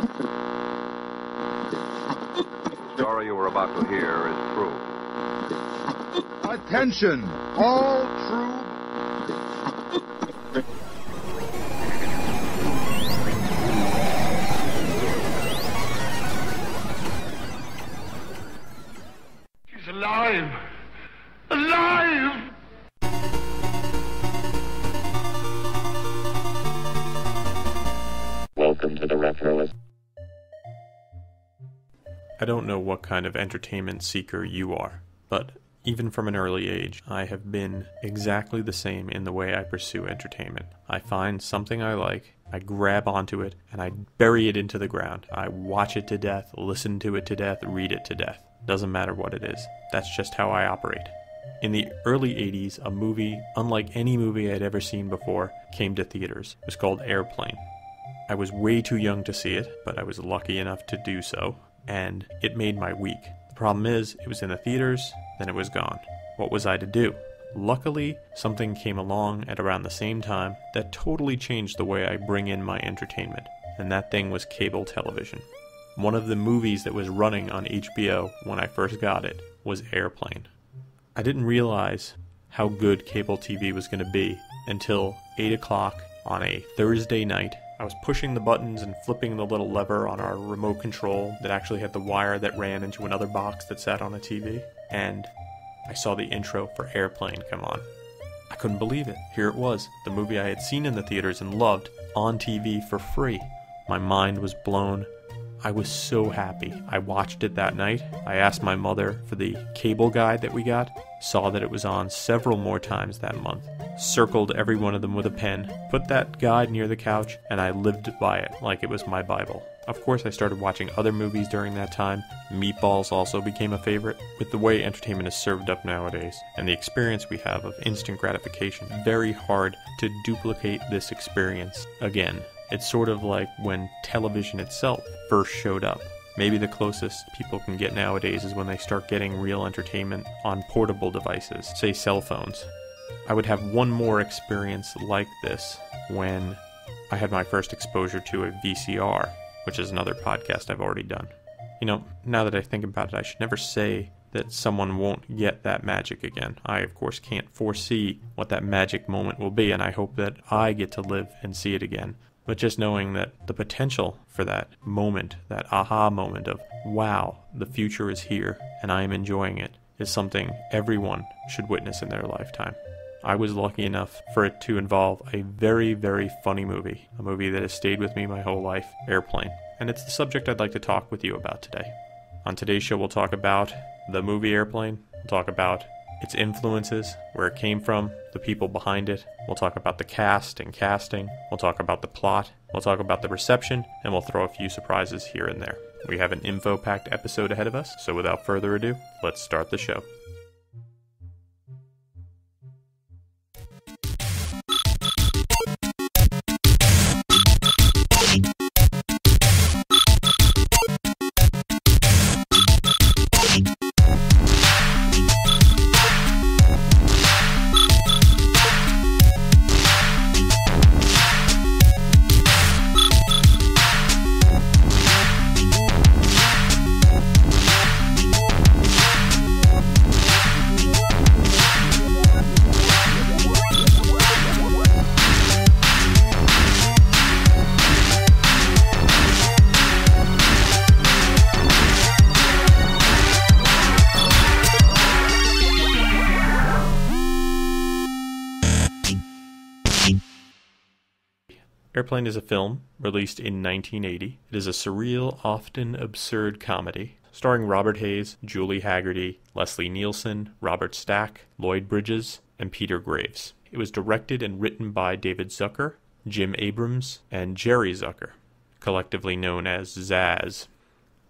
The story you are about to hear is true. Attention, all true. She's alive! Alive! Welcome to the Retroist. I don't know what kind of entertainment seeker you are, but even from an early age, I have been exactly the same in the way I pursue entertainment. I find something I like, I grab onto it, and I bury it into the ground. I watch it to death, listen to it to death, read it to death. Doesn't matter what it is. That's just how I operate. In the early 80s, a movie, unlike any movie I'd ever seen before, came to theaters. It was called Airplane. I was way too young to see it, but I was lucky enough to do so, and it made my week. The problem is, it was in the theaters, then it was gone. What was I to do? Luckily, something came along at around the same time that totally changed the way I bring in my entertainment, and that thing was cable television. One of the movies that was running on HBO when I first got it was Airplane. I didn't realize how good cable TV was going to be until 8 o'clock on a Thursday night. I was pushing the buttons and flipping the little lever on our remote control that actually had the wire that ran into another box that sat on a TV, and I saw the intro for Airplane come on. I couldn't believe it. Here it was, the movie I had seen in the theaters and loved, on TV for free. My mind was blown. I was so happy. I watched it that night. I asked my mother for the cable guide that we got, saw that it was on several more times that month, circled every one of them with a pen, put that guide near the couch, and I lived by it like it was my Bible. Of course, I started watching other movies during that time. Meatballs also became a favorite. With the way entertainment is served up nowadays, and the experience we have of instant gratification, very hard to duplicate this experience again. It's sort of like when television itself first showed up. Maybe the closest people can get nowadays is when they start getting real entertainment on portable devices, say cell phones. I would have one more experience like this when I had my first exposure to a VCR, which is another podcast I've already done. You know, now that I think about it, I should never say that someone won't get that magic again. I, of course, can't foresee what that magic moment will be, and I hope that I get to live and see it again. But just knowing that the potential for that moment, that aha moment of, wow, the future is here and I am enjoying it, is something everyone should witness in their lifetime. I was lucky enough for it to involve a very, very funny movie, a movie that has stayed with me my whole life, Airplane. And it's the subject I'd like to talk with you about today. On today's show, we'll talk about the movie Airplane, we'll talk about its influences, where it came from, the people behind it. We'll talk about the cast and casting. We'll talk about the plot. We'll talk about the reception, and we'll throw a few surprises here and there. We have an info-packed episode ahead of us, so without further ado, let's start the show. Airplane is a film released in 1980. It is a surreal, often absurd comedy starring Robert Hayes, Julie Haggerty, Leslie Nielsen, Robert Stack, Lloyd Bridges, and Peter Graves. It was directed and written by David Zucker, Jim Abrams, and Jerry Zucker, collectively known as Zaz.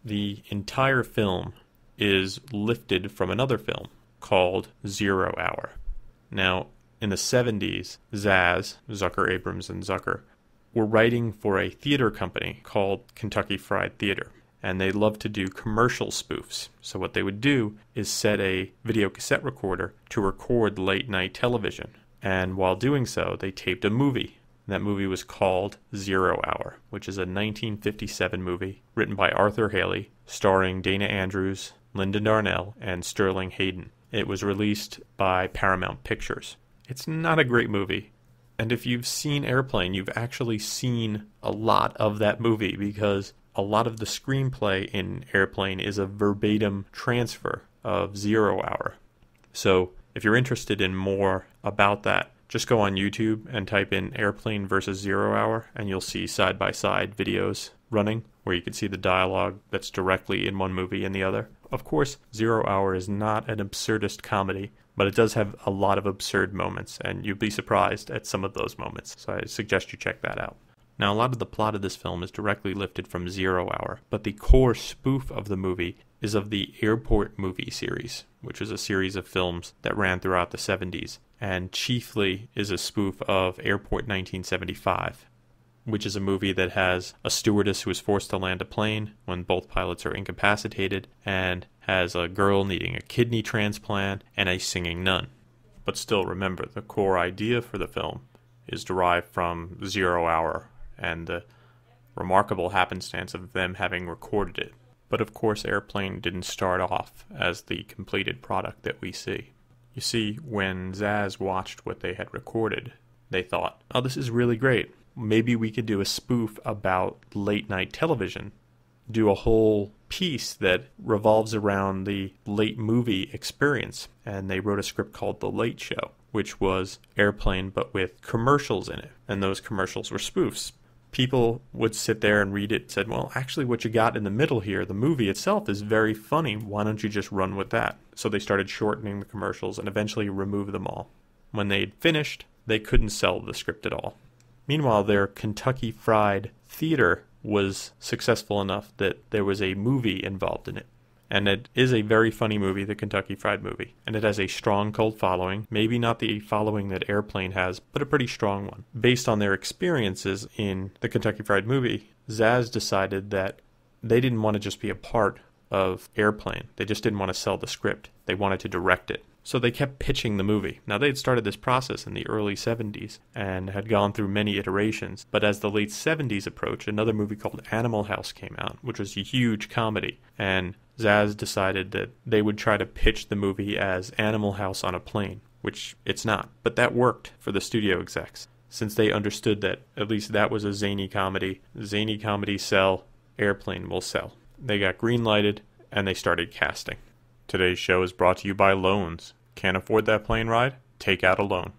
The entire film is lifted from another film called 0 Hour. Now, in the 70s, Zaz, Zucker, Abrams, and Zucker were writing for a theater company called Kentucky Fried Theater, and they loved to do commercial spoofs. So what they would do is set a video cassette recorder to record late night television, and while doing so, they taped a movie That movie was called 0 Hour, which is a 1957 movie written by Arthur Haley, starring Dana Andrews, Linda Darnell, and Sterling Hayden. It was released by Paramount Pictures. It's not a great movie. And if you've seen Airplane, you've actually seen a lot of that movie, because a lot of the screenplay in Airplane is a verbatim transfer of 0 Hour. So if you're interested in more about that, just go on YouTube and type in Airplane versus 0 Hour, and you'll see side-by-side videos running where you can see the dialogue that's directly in one movie and the other. Of course, 0 Hour is not an absurdist comedy, but it does have a lot of absurd moments, and you'd be surprised at some of those moments. So I suggest you check that out. Now, a lot of the plot of this film is directly lifted from 0 Hour, but the core spoof of the movie is of the Airport movie series, which was a series of films that ran throughout the 70s, and chiefly is a spoof of Airport 1975, which is a movie that has a stewardess who is forced to land a plane when both pilots are incapacitated, and has a girl needing a kidney transplant and a singing nun. But still, remember, the core idea for the film is derived from 0 Hour and the remarkable happenstance of them having recorded it. But of course, Airplane didn't start off as the completed product that we see. You see, when Zaz watched what they had recorded, they thought, oh, this is really great. Maybe we could do a spoof about late night television. Do a whole piece that revolves around the late movie experience. And they wrote a script called The Late Show, which was Airplane but with commercials in it. And those commercials were spoofs. People would sit there and read it and said, well, actually what you got in the middle here, the movie itself is very funny. Why don't you just run with that? So they started shortening the commercials and eventually removed them all. When they'd finished, they couldn't sell the script at all. Meanwhile, their Kentucky Fried Theater was successful enough that there was a movie involved in it. And it is a very funny movie, the Kentucky Fried Movie. And it has a strong cult following. Maybe not the following that Airplane has, but a pretty strong one. Based on their experiences in the Kentucky Fried Movie, Zaz decided that they didn't want to just be a part of Airplane. They just didn't want to sell the script. They wanted to direct it. So they kept pitching the movie. Now, they had started this process in the early 70s and had gone through many iterations. But as the late 70s approached, another movie called Animal House came out, which was a huge comedy. And Zaz decided that they would try to pitch the movie as Animal House on a Plane, which it's not. But that worked for the studio execs, since they understood that at least that was a zany comedy. Zany comedies sell, Airplane will sell. They got green-lighted, and they started casting. Today's show is brought to you by loans. Can't afford that plane ride? Take out a loan.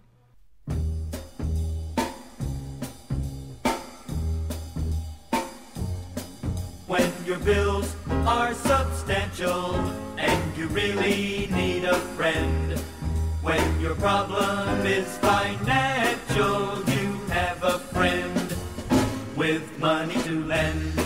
When your bills are substantial and you really need a friend, when your problem is financial, you have a friend with money to lend.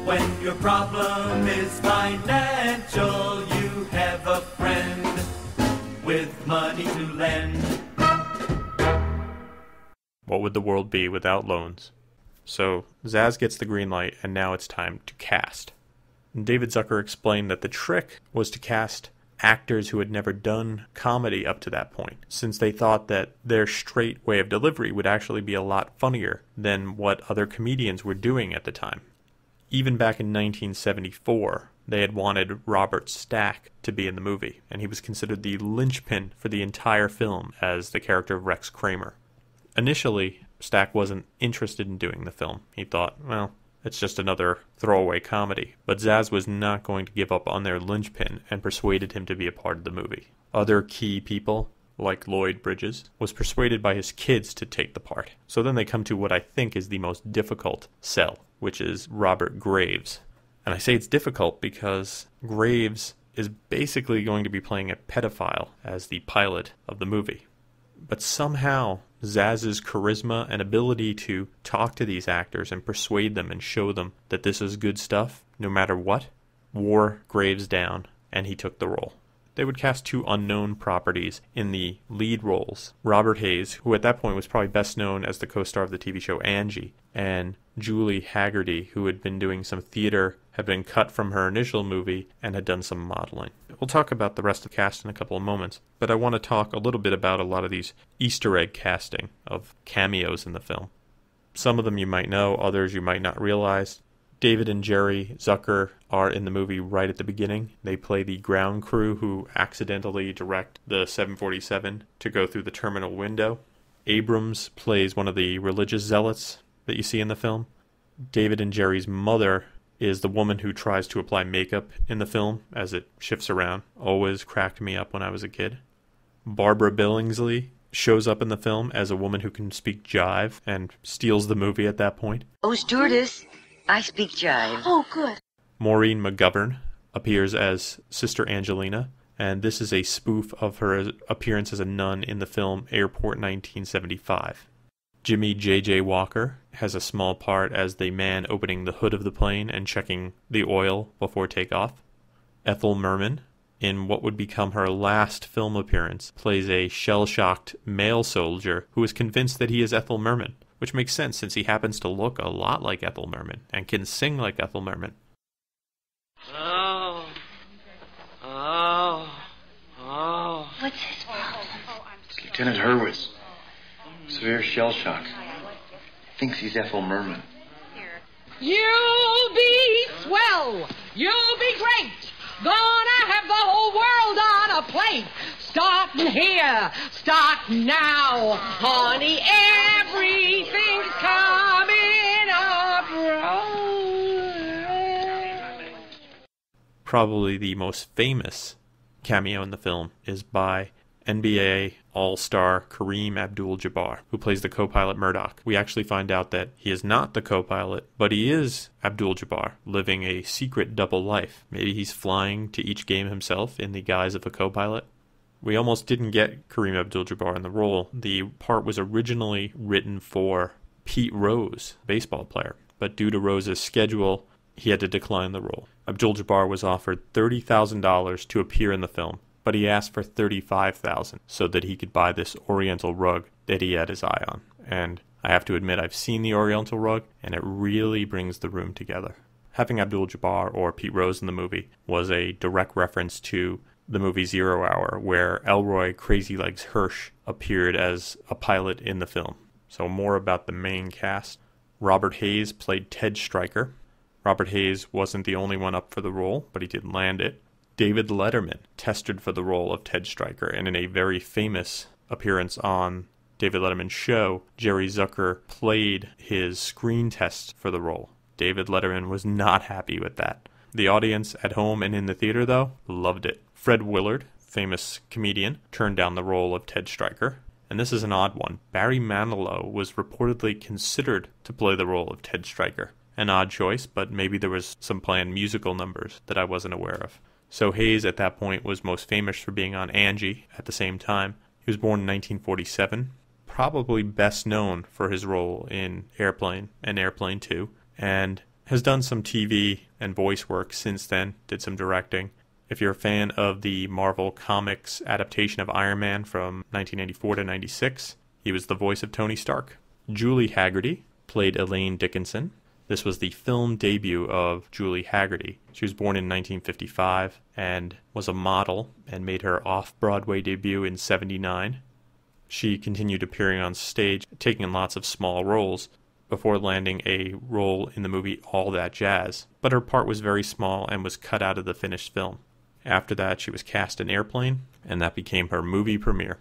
When your problem is financial, you have a friend with money to lend. What would the world be without loans? So Zaz gets the green light, and now it's time to cast. And David Zucker explained that the trick was to cast actors who had never done comedy up to that point, since they thought that their straight way of delivery would actually be a lot funnier than what other comedians were doing at the time. Even back in 1974, they had wanted Robert Stack to be in the movie, and he was considered the linchpin for the entire film as the character of Rex Kramer. Initially, Stack wasn't interested in doing the film. He thought, well, it's just another throwaway comedy. But Zaz was not going to give up on their linchpin and persuaded him to be a part of the movie. Other key people, like Lloyd Bridges, was persuaded by his kids to take the part. So then they come to what I think is the most difficult sell, which is Robert Graves. And I say it's difficult because Graves is basically going to be playing a pedophile as the pilot of the movie. But somehow, Zaz's charisma and ability to talk to these actors and persuade them and show them that this is good stuff, no matter what, wore Graves down, and he took the role. They would cast 2 unknown properties in the lead roles. Robert Hayes, who at that point was probably best known as the co-star of the TV show Angie, and Julie Haggerty, who had been doing some theater, had been cut from her initial movie, and had done some modeling. We'll talk about the rest of the cast in a couple of moments, but I want to talk a little bit about a lot of these Easter egg casting of cameos in the film. Some of them you might know, others you might not realize. David and Jerry Zucker are in the movie right at the beginning. They play the ground crew who accidentally direct the 747 to go through the terminal window. Abrams plays one of the religious zealots that you see in the film. David and Jerry's mother is the woman who tries to apply makeup in the film as it shifts around. Always cracked me up when I was a kid. Barbara Billingsley shows up in the film as a woman who can speak jive and steals the movie at that point. Oh, stewardess, I speak jive. Oh, good. Maureen McGovern appears as Sister Angelina, and this is a spoof of her appearance as a nun in the film Airport 1975. Jimmy J.J. Walker has a small part as the man opening the hood of the plane and checking the oil before takeoff. Ethel Merman, in what would become her last film appearance, plays a shell-shocked male soldier who is convinced that he is Ethel Merman, which makes sense since he happens to look a lot like Ethel Merman and can sing like Ethel Merman. Oh. What's his problem? Lieutenant Hurwitz. Severe shell shock. Thinks he's Ethel Merman. You'll be swell. You'll be great. Gonna have the whole world on a plate. Starting here. Start now. Honey, everything's coming up. Probably the most famous cameo in the film is by NBA All-Star Kareem Abdul-Jabbar, who plays the co-pilot Murdoch. We actually find out that he is not the co-pilot, but he is Abdul-Jabbar, living a secret double life. Maybe he's flying to each game himself in the guise of a co-pilot. We almost didn't get Kareem Abdul-Jabbar in the role. The part was originally written for Pete Rose, baseball player, but due to Rose's schedule, he had to decline the role. Abdul-Jabbar was offered $30,000 to appear in the film, but he asked for $35,000 so that he could buy this Oriental rug that he had his eye on. And I have to admit, I've seen the Oriental rug, and it really brings the room together. Having Abdul-Jabbar or Pete Rose in the movie was a direct reference to the movie 0 Hour, where Elroy Crazy Legs Hirsch appeared as a pilot in the film. So more about the main cast. Robert Hayes played Ted Stryker. Robert Hayes wasn't the only one up for the role, but he did land it. David Letterman tested for the role of Ted Stryker, and in a very famous appearance on David Letterman's show, Jerry Zucker played his screen test for the role. David Letterman was not happy with that. The audience at home and in the theater, though, loved it. Fred Willard, famous comedian, turned down the role of Ted Stryker. And this is an odd one. Barry Manilow was reportedly considered to play the role of Ted Stryker. An odd choice, but maybe there was some planned musical numbers that I wasn't aware of. So Hayes at that point was most famous for being on Angie at the same time. He was born in 1947, probably best known for his role in Airplane and Airplane 2, and has done some TV and voice work since then, did some directing. If you're a fan of the Marvel Comics adaptation of Iron Man from 1984 to 96, he was the voice of Tony Stark. Julie Haggerty played Elaine Dickinson. This was the film debut of Julie Haggerty. She was born in 1955 and was a model and made her off-Broadway debut in 79. She continued appearing on stage, taking lots of small roles, before landing a role in the movie All That Jazz, but her part was very small and was cut out of the finished film. After that, she was cast in Airplane, and that became her movie premiere.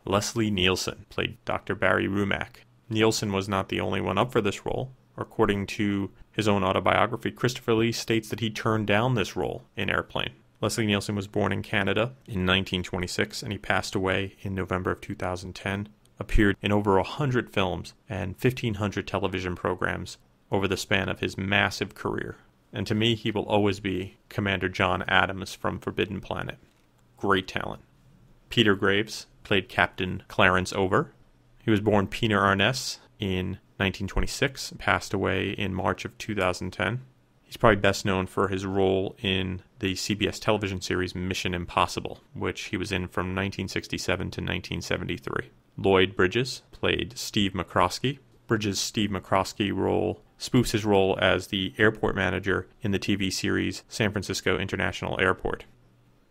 Leslie Nielsen played Dr. Barry Rumack. Nielsen was not the only one up for this role. According to his own autobiography, Christopher Lee states that he turned down this role in Airplane. Leslie Nielsen was born in Canada in 1926, and he passed away in November of 2010. Appeared in over 100 films and 1,500 television programs over the span of his massive career. And to me, he will always be Commander John Adams from Forbidden Planet. Great talent. Peter Graves played Captain Clarence Over. He was born Peter Arness in 1926, passed away in March of 2010. He He's probably best known for his role in the CBS television series Mission Impossible, which he was in from 1967 to 1973. Lloyd Bridges played Steve McCroskey. Bridges' Steve McCroskey role spoofs his role as the airport manager in the TV series San Francisco International Airport.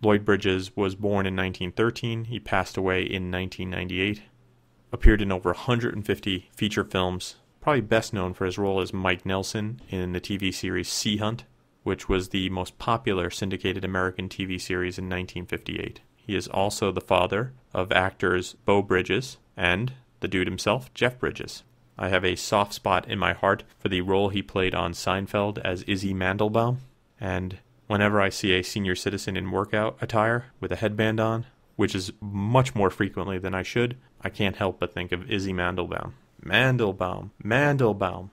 Lloyd Bridges was born in 1913. He passed away in 1998. Appeared in over 150 feature films. Probably best known for his role as Mike Nelson in the TV series Sea Hunt, which was the most popular syndicated American TV series in 1958. He is also the father of actors Beau Bridges and the dude himself, Jeff Bridges. I have a soft spot in my heart for the role he played on Seinfeld as Izzy Mandelbaum, and whenever I see a senior citizen in workout attire with a headband on, which is much more frequently than I should, I can't help but think of Izzy Mandelbaum. Mandelbaum.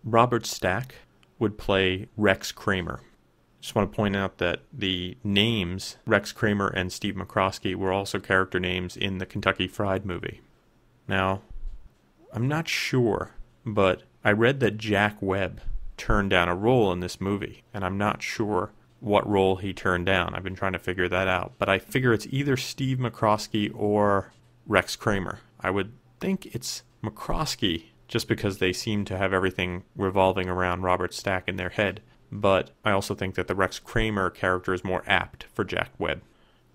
Robert Stack would play Rex Kramer. Just want to point out that the names Rex Kramer and Steve McCroskey were also character names in the Kentucky Fried Movie. Now, I'm not sure, but I read that Jack Webb turned down a role in this movie, and I'm not sure what role he turned down. I've been trying to figure that out, but I figure it's either Steve McCroskey or Rex Kramer. I would think it's McCroskey, just because they seem to have everything revolving around Robert Stack in their head, but I also think that the Rex Kramer character is more apt for Jack Webb.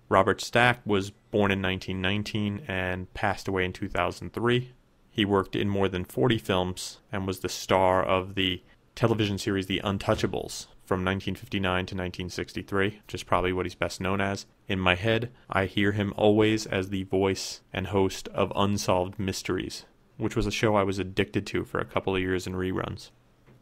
Robert Stack was born in 1919 and passed away in 2003. He worked in more than 40 films and was the star of the television series The Untouchables from 1959 to 1963, which is probably what he's best known as. In my head, I hear him always as the voice and host of Unsolved Mysteries, which was a show I was addicted to for a couple of years in reruns.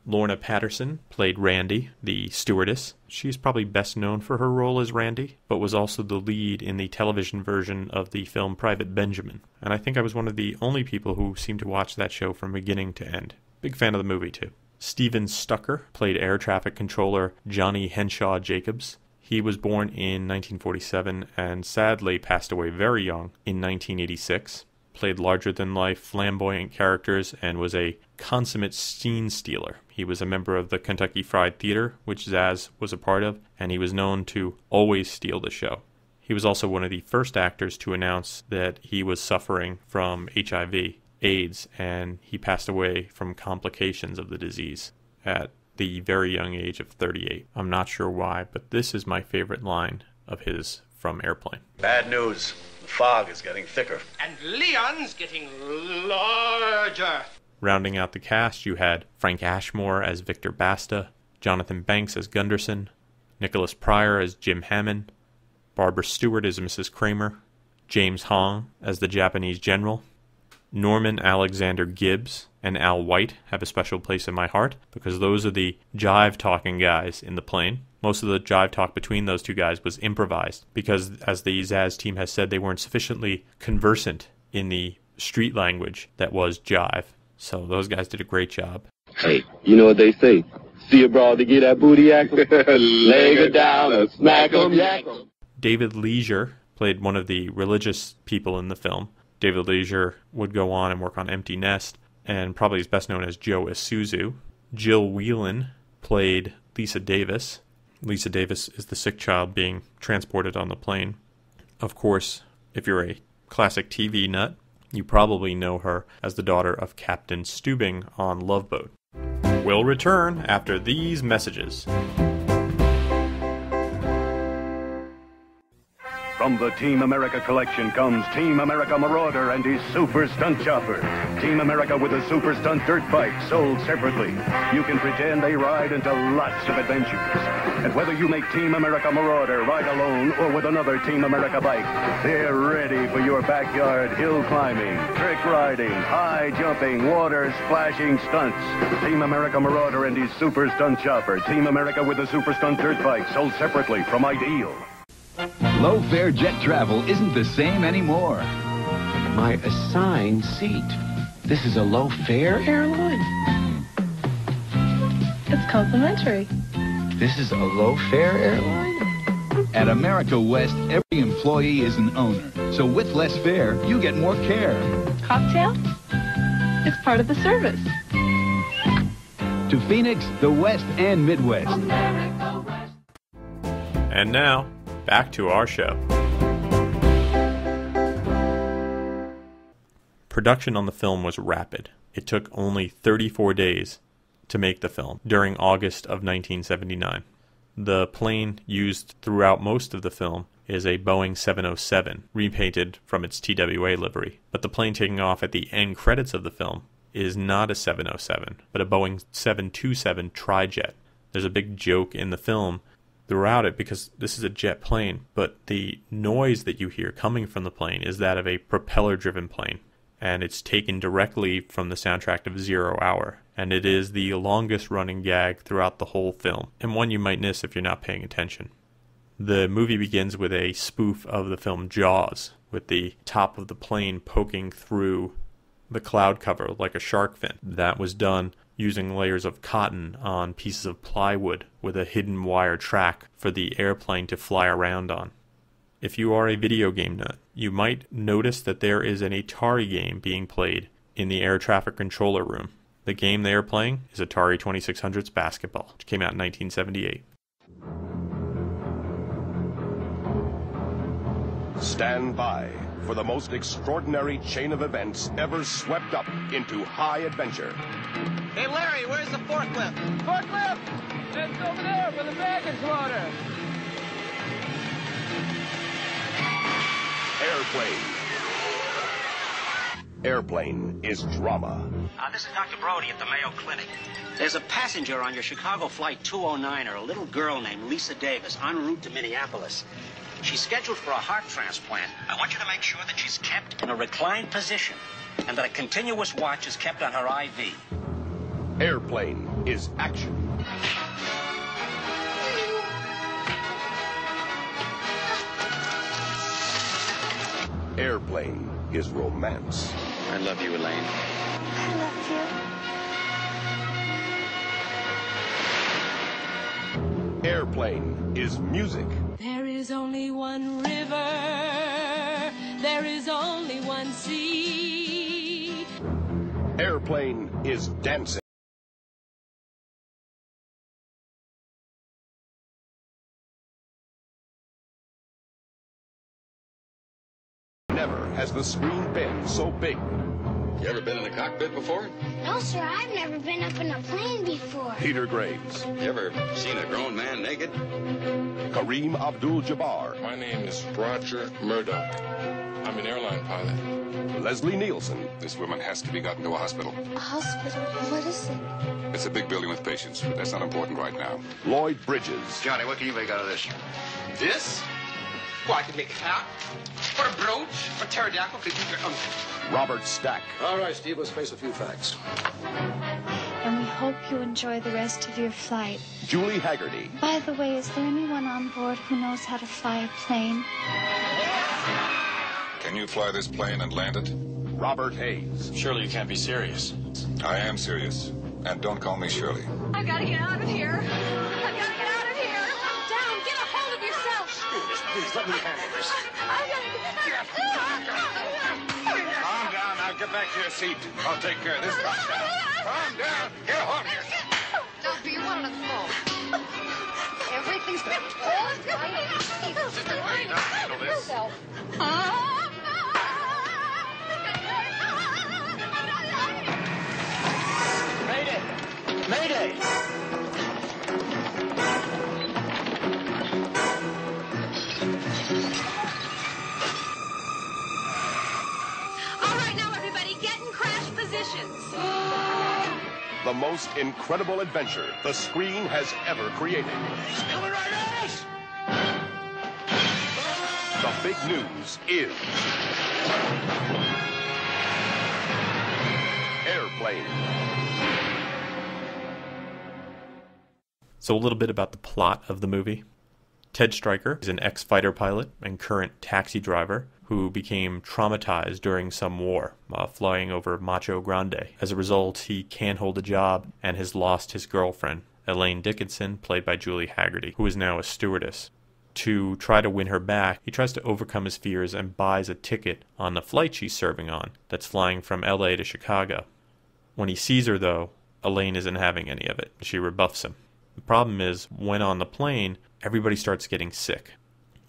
Lorna Patterson played Randy, the stewardess. She's probably best known for her role as Randy, but was also the lead in the television version of the film Private Benjamin. And I think I was one of the only people who seemed to watch that show from beginning to end. Big fan of the movie, too. Steven Stucker played air traffic controller Johnny Henshaw Jacobs. He was born in 1947 and sadly passed away very young in 1986. Played larger-than-life, flamboyant characters, and was a consummate scene stealer. He was a member of the Kentucky Fried Theater, which Zaz was a part of, and he was known to always steal the show. He was also one of the first actors to announce that he was suffering from HIV, AIDS, and he passed away from complications of the disease at the very young age of 38. I'm not sure why, but this is my favorite line of his from Airplane. Bad news. The fog is getting thicker. And Leon's getting larger. Rounding out the cast, you had Frank Ashmore as Victor Basta, Jonathan Banks as Gunderson, Nicholas Pryor as Jim Hammond, Barbara Stewart as Mrs. Kramer, James Hong as the Japanese general. Norman Alexander Gibbs and Al White have a special place in my heart because those are the jive-talking guys in the plane. Most of the jive talk between those two guys was improvised because, as the Zaz team has said, they weren't sufficiently conversant in the street language that was jive. So those guys did a great job. Hey, you know what they say? See a broad to get that booty ackle? Leg her down and smack 'em, yak 'em. David Leisure played one of the religious people in the film. David Leisure would go on and work on Empty Nest, and probably is best known as Joe Isuzu. Jill Whelan played Lisa Davis. Lisa Davis is the sick child being transported on the plane. Of course, if you're a classic TV nut, you probably know her as the daughter of Captain Stubing on Love Boat. We'll return after these messages. From the Team America collection comes Team America Marauder and his Super Stunt Chopper. Team America with a Super Stunt Dirt Bike sold separately. You can pretend they ride into lots of adventures. And whether you make Team America Marauder ride alone or with another Team America bike, they're ready for your backyard hill climbing, trick riding, high jumping, water splashing stunts. Team America Marauder and his Super Stunt Chopper. Team America with a Super Stunt Dirt Bike sold separately from Ideal. Low-fare jet travel isn't the same anymore. My assigned seat. This is a low-fare airline? It's complimentary. This is a low-fare airline? At America West, every employee is an owner. So with less fare, you get more care. Cocktail? It's part of the service. to Phoenix, the West, and Midwest. And now, back to our show. Production on the film was rapid. It took only 34 days to make the film during August of 1979. The plane used throughout most of the film is a Boeing 707, repainted from its TWA livery. But the plane taking off at the end credits of the film is not a 707, but a Boeing 727 tri-jet. There's a big joke in the film throughout it because this is a jet plane, but the noise that you hear coming from the plane is that of a propeller-driven plane, and it's taken directly from the soundtrack of 0 Hour, and it is the longest-running gag throughout the whole film, and one you might miss if you're not paying attention. The movie begins with a spoof of the film Jaws, with the top of the plane poking through the cloud cover like a shark fin. That was done using layers of cotton on pieces of plywood with a hidden wire track for the airplane to fly around on. If you are a video game nut, you might notice that there is an Atari game being played in the air traffic controller room. The game they are playing is Atari 2600's Basketball, which came out in 1978. Stand by for the most extraordinary chain of events ever swept up into high adventure. Hey, Larry, where's the forklift? Forklift! It's over there for the baggage loader. Airplane. Airplane is drama. This is Dr. Brody at the Mayo Clinic. There's a passenger on your Chicago Flight 209, a little girl named Lisa Davis, en route to Minneapolis. She's scheduled for a heart transplant. I want you to make sure that she's kept in a reclined position and that a continuous watch is kept on her IV. Airplane is action. Airplane is romance. I love you, Elaine. I love you. Airplane is music. There is only one river, there is only one sea. Airplane is dancing. Never has the screen been so big. You ever been in a cockpit before? No, sir, I've never been up in a plane before. Peter Graves. You ever seen a grown man naked? Kareem Abdul-Jabbar. My name is Roger Murdoch. I'm an airline pilot. Leslie Nielsen. This woman has to be gotten to a hospital. A hospital? What is it? It's a big building with patients, but that's not important right now. Lloyd Bridges. Johnny, what can you make out of this? This? Well, I could make a hat, or a brooch, or pterodactyl. Robert Stack. All right, Steve, let's face a few facts. And we hope you enjoy the rest of your flight. Julie Haggerty. By the way, is there anyone on board who knows how to fly a plane? Can you fly this plane and land it? Robert Hayes. Surely you can't be serious. I am serious. And don't call me Shirley. I've got to get out of here. I've got to get out of here. Down, get a hold of yourself. Please, let me handle this. Calm down. Now get back to your seat. I'll take care of this. Calm down. Get a hold of yourself. Don't be one of the phone. Everything's been told. Sister, wait. I'll handle this. Mayday! Mayday! All right, now everybody, get in crash positions. The most incredible adventure the screen has ever created. He's coming right at us! The big news is Airplane. So a little bit about the plot of the movie. Ted Stryker is an ex-fighter pilot and current taxi driver who became traumatized during some war flying over Macho Grande. As a result, he can't hold a job and has lost his girlfriend, Elaine Dickinson, played by Julie Haggerty, who is now a stewardess. To try to win her back, he tries to overcome his fears and buys a ticket on the flight she's serving on that's flying from LA to Chicago. When he sees her, though, Elaine isn't having any of it. She rebuffs him. The problem is, when on the plane, everybody starts getting sick,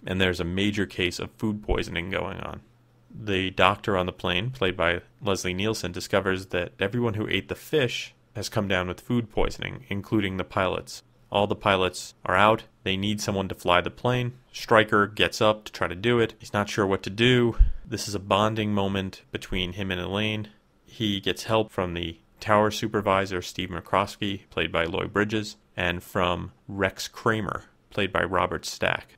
and there's a major case of food poisoning going on. The doctor on the plane, played by Leslie Nielsen, discovers that everyone who ate the fish has come down with food poisoning, including the pilots. All the pilots are out. They need someone to fly the plane. Stryker gets up to try to do it. He's not sure what to do. This is a bonding moment between him and Elaine. He gets help from the tower supervisor, Steve McCroskey, played by Lloyd Bridges, and from Rex Kramer, played by Robert Stack.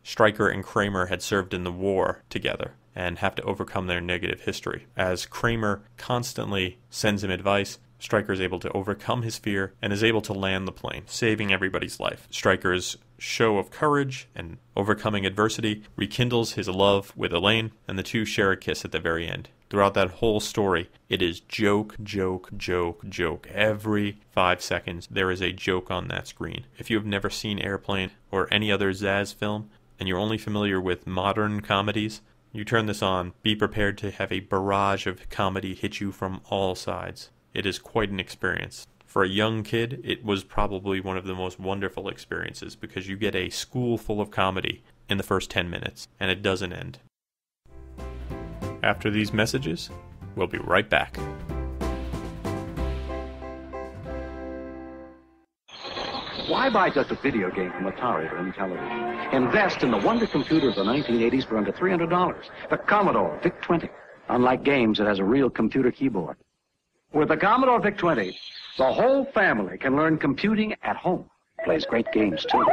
Stryker and Kramer had served in the war together and have to overcome their negative history. As Kramer constantly sends him advice, Stryker is able to overcome his fear and is able to land the plane, saving everybody's life. Stryker's show of courage and overcoming adversity rekindles his love with Elaine, and the two share a kiss at the very end. Throughout that whole story, it is joke, joke, joke, joke. Every 5 seconds, there is a joke on that screen. If you have never seen Airplane or any other Zaz film, and you're only familiar with modern comedies, you turn this on, be prepared to have a barrage of comedy hit you from all sides. It is quite an experience. For a young kid, it was probably one of the most wonderful experiences because you get a school full of comedy in the first 10 minutes, and it doesn't end. After these messages, we'll be right back. Why buy just a video game from Atari or Intellivision? Invest in the wonder computer of the 1980s for under $300. The Commodore VIC-20. Unlike games, it has a real computer keyboard. With the Commodore VIC-20, the whole family can learn computing at home. Plays great games, too.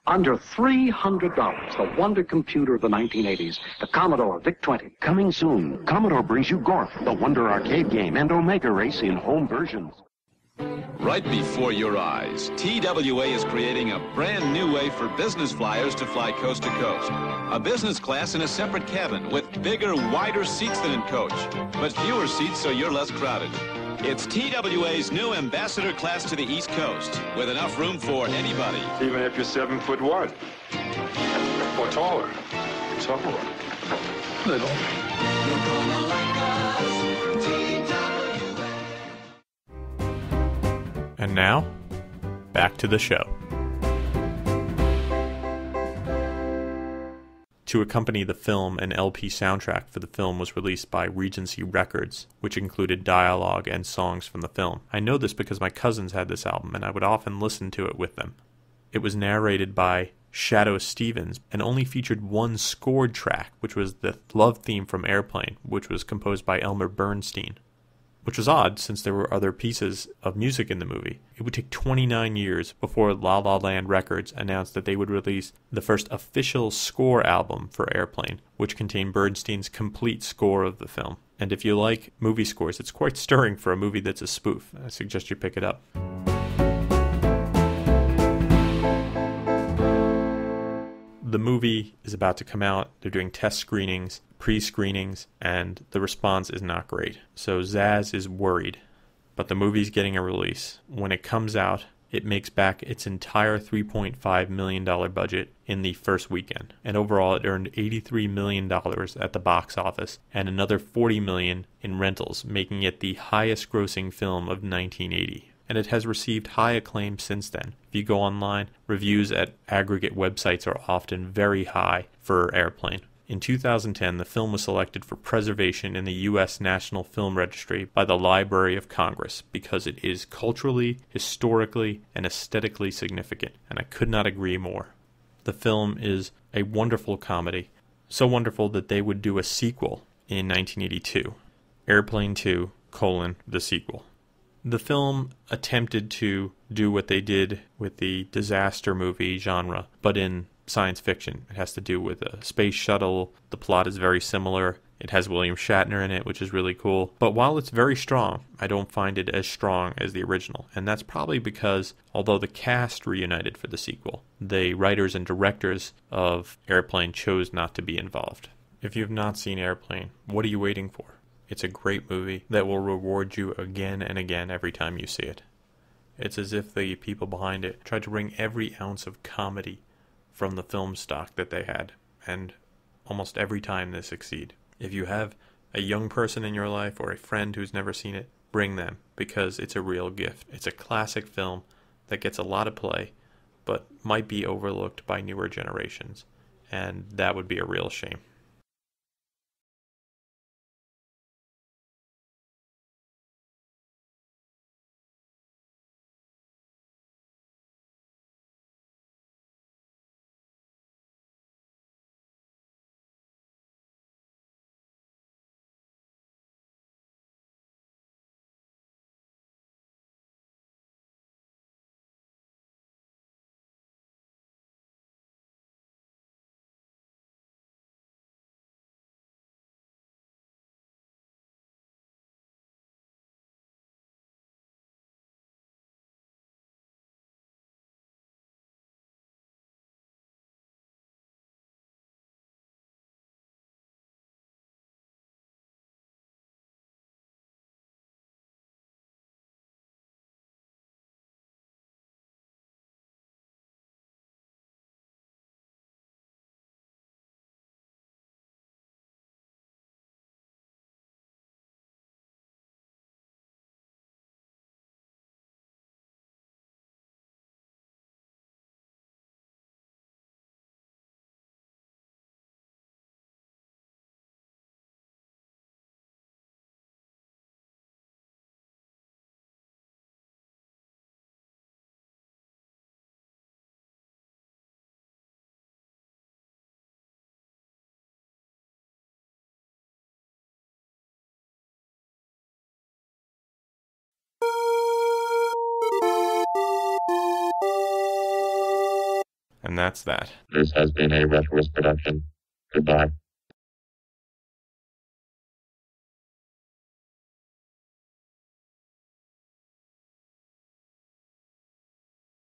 Under $300, the wonder computer of the 1980s, the Commodore VIC-20. Coming soon, Commodore brings you Gorf, the Wonder arcade game, and Omega Race in home versions. Right before your eyes, TWA is creating a brand new way for business flyers to fly coast to coast. A business class in a separate cabin with bigger, wider seats than in coach, but fewer seats so you're less crowded. It's TWA's new ambassador class to the East Coast, with enough room for anybody. Even if you're 7'1" or taller. Taller. Little. And now, back to the show. To accompany the film, an LP soundtrack for the film was released by Regency Records, which included dialogue and songs from the film. I know this because my cousins had this album, and I would often listen to it with them. It was narrated by Shadow Stevens, and only featured one scored track, which was the love theme from Airplane, which was composed by Elmer Bernstein. Which was odd, since there were other pieces of music in the movie. It would take 29 years before La La Land Records announced that they would release the first official score album for Airplane, which contained Bernstein's complete score of the film. And if you like movie scores, it's quite stirring for a movie that's a spoof. I suggest you pick it up. The movie is about to come out. They're doing test screenings, pre-screenings, and the response is not great. So Zaz is worried, but the movie's getting a release. When it comes out, it makes back its entire $3.5 million budget in the first weekend. And overall, it earned $83 million at the box office and another $40 million in rentals, making it the highest grossing film of 1980. And it has received high acclaim since then. If you go online, reviews at aggregate websites are often very high for Airplane. In 2010, the film was selected for preservation in the U.S. National Film Registry by the Library of Congress because it is culturally, historically, and aesthetically significant, and I could not agree more. The film is a wonderful comedy, so wonderful that they would do a sequel in 1982, Airplane 2, the sequel. The film attempted to do what they did with the disaster movie genre, but in science fiction. It has to do with a space shuttle. The plot is very similar. It has William Shatner in it, which is really cool. But while it's very strong, I don't find it as strong as the original. And that's probably because, although the cast reunited for the sequel, the writers and directors of Airplane chose not to be involved. If you have not seen Airplane, what are you waiting for? It's a great movie that will reward you again and again every time you see it. It's as if the people behind it tried to bring every ounce of comedy from the film stock that they had, and almost every time they succeed. If you have a young person in your life or a friend who's never seen it, bring them, because it's a real gift. It's a classic film that gets a lot of play, but might be overlooked by newer generations, and that would be a real shame. And that's that. This has been a Retroist production. Goodbye.